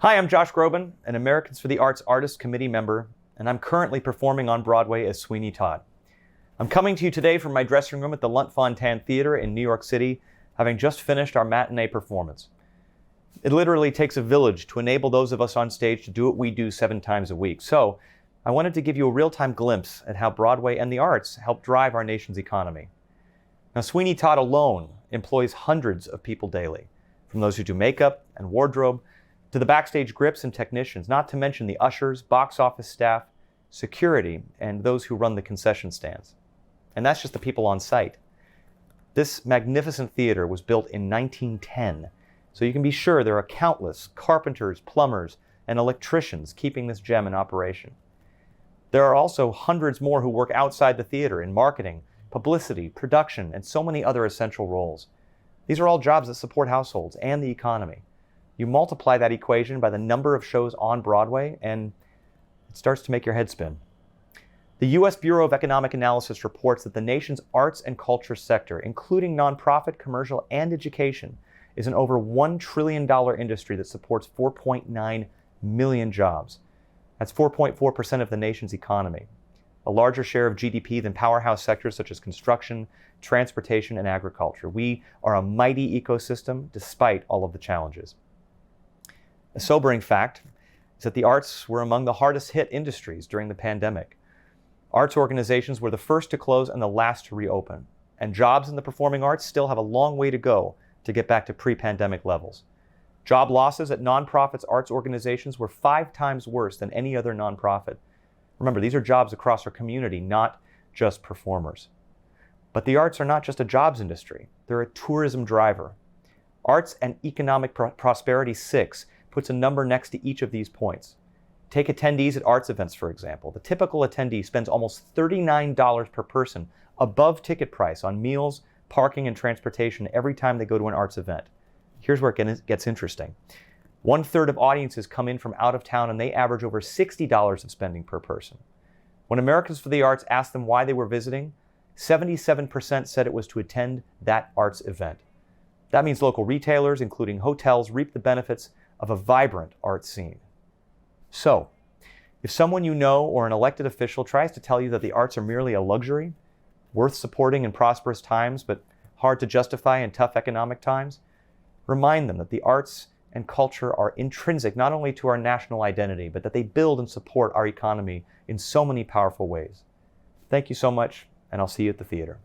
Hi, I'm Josh Groban, an Americans for the Arts Artist Committee member, and I'm currently performing on Broadway as Sweeney Todd. I'm coming to you today from my dressing room at the Lunt-Fontanne Theater in New York City, having just finished our matinee performance. It literally takes a village to enable those of us on stage to do what we do 7 times a week. So I wanted to give you a real-time glimpse at how Broadway and the arts help drive our nation's economy. Now, Sweeney Todd alone employs hundreds of people daily, from those who do makeup and wardrobe to the backstage grips and technicians, not to mention the ushers, box office staff, security, and those who run the concession stands. And that's just the people on site. This magnificent theater was built in 1910, so you can be sure there are countless carpenters, plumbers, and electricians keeping this gem in operation. There are also hundreds more who work outside the theater in marketing, publicity, production, and so many other essential roles. These are all jobs that support households and the economy. You multiply that equation by the number of shows on Broadway, and it starts to make your head spin. The U.S. Bureau of Economic Analysis reports that the nation's arts and culture sector, including nonprofit, commercial, and education, is an over $1 trillion industry that supports 4.9 million jobs. That's 4.4% of the nation's economy, a larger share of GDP than powerhouse sectors such as construction, transportation, and agriculture. We are a mighty ecosystem despite all of the challenges. A sobering fact is that the arts were among the hardest hit industries during the pandemic. Arts organizations were the first to close and the last to reopen, and jobs in the performing arts still have a long way to go to get back to pre-pandemic levels. Job losses at nonprofits arts organizations were 5 times worse than any other nonprofit. Remember, these are jobs across our community, not just performers. But the arts are not just a jobs industry, they're a tourism driver. Arts and Economic Prosperity 6 puts a number next to each of these points. Take attendees at arts events, for example. The typical attendee spends almost $39 per person above ticket price on meals, parking, and transportation every time they go to an arts event. Here's where it gets interesting. 1/3 of audiences come in from out of town, and they average over $60 of spending per person. When Americans for the Arts asked them why they were visiting, 77% said it was to attend that arts event. That means local retailers, including hotels, reap the benefits of a vibrant art scene. So, if someone you know or an elected official tries to tell you that the arts are merely a luxury, worth supporting in prosperous times but hard to justify in tough economic times, remind them that the arts and culture are intrinsic not only to our national identity, but that they build and support our economy in so many powerful ways. Thank you so much, and I'll see you at the theater.